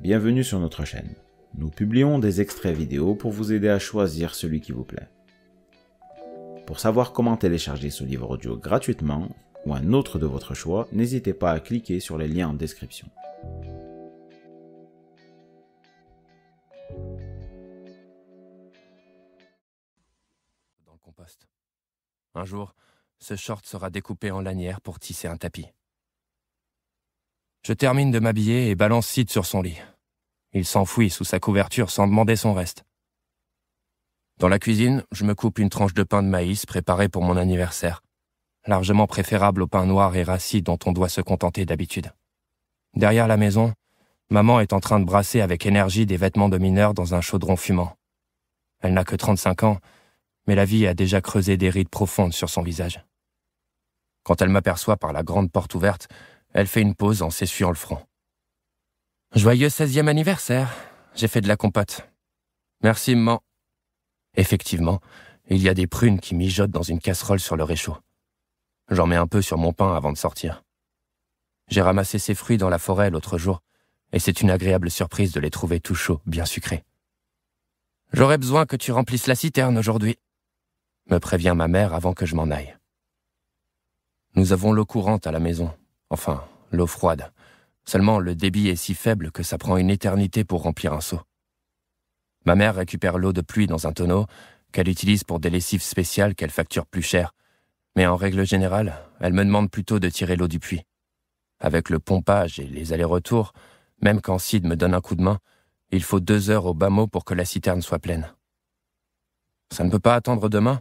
bienvenue sur notre chaîne. Nous publions des extraits vidéo pour vous aider à choisir celui qui vous plaît. Pour savoir comment télécharger ce livre audio gratuitement, ou un autre de votre choix, n'hésitez pas à cliquer sur les liens en description. Dans le compost. Un jour, ce short sera découpé en lanières pour tisser un tapis. Je termine de m'habiller et balance Sid sur son lit. Il s'enfouit sous sa couverture sans demander son reste. Dans la cuisine, je me coupe une tranche de pain de maïs préparé pour mon anniversaire, largement préférable au pain noir et rassis dont on doit se contenter d'habitude. Derrière la maison, maman est en train de brasser avec énergie des vêtements de mineur dans un chaudron fumant. Elle n'a que 35 ans, mais la vie a déjà creusé des rides profondes sur son visage. Quand elle m'aperçoit par la grande porte ouverte, elle fait une pause en s'essuyant le front. « Joyeux 16e anniversaire, j'ai fait de la compote. »« Merci, maman. » Effectivement, il y a des prunes qui mijotent dans une casserole sur le réchaud. J'en mets un peu sur mon pain avant de sortir. J'ai ramassé ces fruits dans la forêt l'autre jour, et c'est une agréable surprise de les trouver tout chauds, bien sucrés. « J'aurais besoin que tu remplisses la citerne aujourd'hui, » me prévient ma mère avant que je m'en aille. Nous avons l'eau courante à la maison, enfin, l'eau froide. Seulement, le débit est si faible que ça prend une éternité pour remplir un seau. Ma mère récupère l'eau de pluie dans un tonneau qu'elle utilise pour des lessives spéciales qu'elle facture plus cher. Mais en règle générale, elle me demande plutôt de tirer l'eau du puits. Avec le pompage et les allers-retours, même quand Sid me donne un coup de main, il faut 2 heures au bas mot pour que la citerne soit pleine. « Ça ne peut pas attendre demain ?»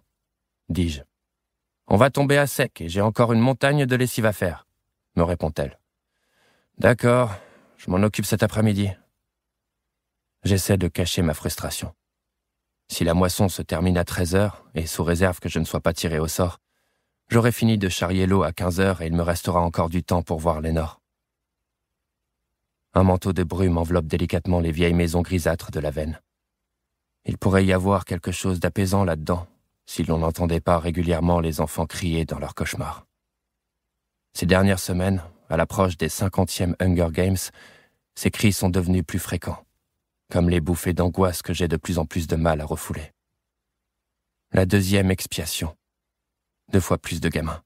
dis-je. « On va tomber à sec et j'ai encore une montagne de lessive à faire, » me répond-elle. « D'accord, je m'en occupe cet après-midi. » J'essaie de cacher ma frustration. Si la moisson se termine à 13 heures, et sous réserve que je ne sois pas tiré au sort, j'aurai fini de charrier l'eau à 15 heures et il me restera encore du temps pour voir Lénore. Un manteau de brume enveloppe délicatement les vieilles maisons grisâtres de la veine. Il pourrait y avoir quelque chose d'apaisant là-dedans, si l'on n'entendait pas régulièrement les enfants crier dans leurs cauchemars. Ces dernières semaines, à l'approche des 50e Hunger Games, ces cris sont devenus plus fréquents, comme les bouffées d'angoisse que j'ai de plus en plus de mal à refouler. La 2e expiation. 2 fois plus de gamins.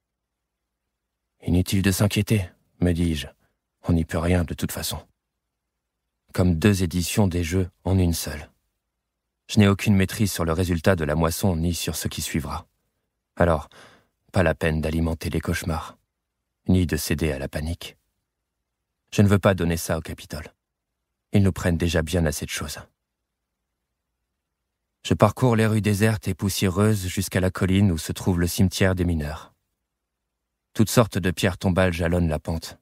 Inutile de s'inquiéter, me dis-je. On n'y peut rien de toute façon. Comme 2 éditions des jeux en une seule. Je n'ai aucune maîtrise sur le résultat de la moisson ni sur ce qui suivra. Alors, pas la peine d'alimenter les cauchemars, ni de céder à la panique. Je ne veux pas donner ça au Capitole. Ils nous prennent déjà bien assez de choses. Je parcours les rues désertes et poussiéreuses jusqu'à la colline où se trouve le cimetière des mineurs. Toutes sortes de pierres tombales jalonnent la pente.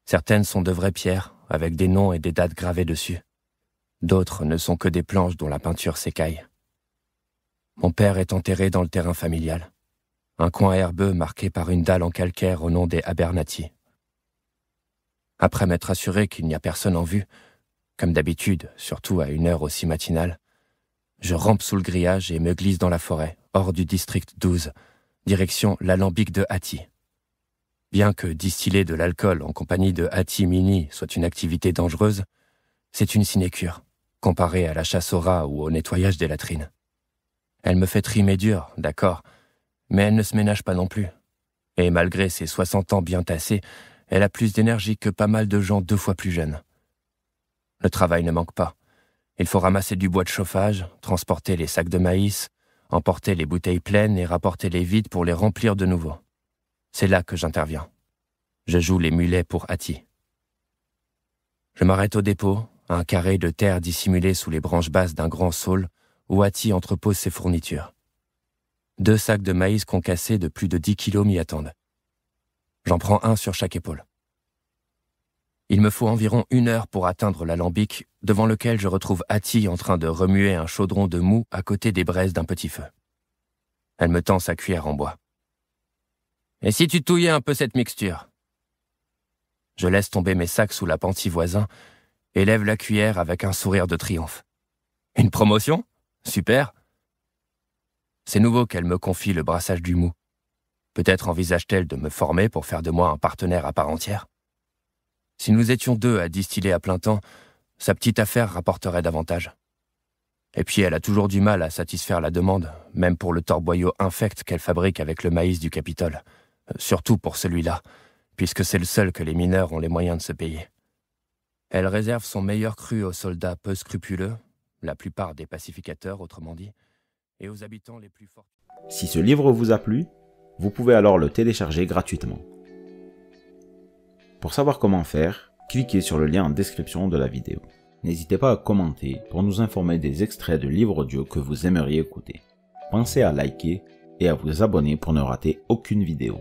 Certaines sont de vraies pierres, avec des noms et des dates gravées dessus. D'autres ne sont que des planches dont la peinture s'écaille. Mon père est enterré dans le terrain familial, un coin herbeux marqué par une dalle en calcaire au nom des Abernathy. Après m'être assuré qu'il n'y a personne en vue, comme d'habitude, surtout à une heure aussi matinale, je rampe sous le grillage et me glisse dans la forêt, hors du district 12, direction l'alambic de Hattie. Bien que distiller de l'alcool en compagnie de Hattie Mini soit une activité dangereuse, c'est une sinécure, comparée à la chasse aux rats ou au nettoyage des latrines. Elle me fait trimer dur, d'accord, mais elle ne se ménage pas non plus. Et malgré ses 60 ans bien tassés, elle a plus d'énergie que pas mal de gens 2 fois plus jeunes. Le travail ne manque pas. Il faut ramasser du bois de chauffage, transporter les sacs de maïs, emporter les bouteilles pleines et rapporter les vides pour les remplir de nouveau. C'est là que j'interviens. Je joue les mulets pour Hattie. Je m'arrête au dépôt, un carré de terre dissimulé sous les branches basses d'un grand saule où Hattie entrepose ses fournitures. 2 sacs de maïs concassés de plus de 10 kilos m'y attendent. J'en prends un sur chaque épaule. Il me faut environ 1 heure pour atteindre l'alambic, devant lequel je retrouve Hattie en train de remuer un chaudron de mou à côté des braises d'un petit feu. Elle me tend sa cuillère en bois. « Et si tu touillais un peu cette mixture ?» Je laisse tomber mes sacs sous l'appentis voisin et lève la cuillère avec un sourire de triomphe. « Une promotion ? Super !» C'est nouveau qu'elle me confie le brassage du mou. Peut-être envisage-t-elle de me former pour faire de moi un partenaire à part entière. Si nous étions 2 à distiller à plein temps, sa petite affaire rapporterait davantage. Et puis elle a toujours du mal à satisfaire la demande, même pour le torboyau infect qu'elle fabrique avec le maïs du Capitole. Surtout pour celui-là, puisque c'est le seul que les mineurs ont les moyens de se payer. Elle réserve son meilleur cru aux soldats peu scrupuleux, la plupart des pacificateurs autrement dit, et aux habitants les plus forts. Si ce livre vous a plu, vous pouvez alors le télécharger gratuitement. Pour savoir comment faire, cliquez sur le lien en description de la vidéo. N'hésitez pas à commenter pour nous informer des extraits de livres audio que vous aimeriez écouter. Pensez à liker et à vous abonner pour ne rater aucune vidéo.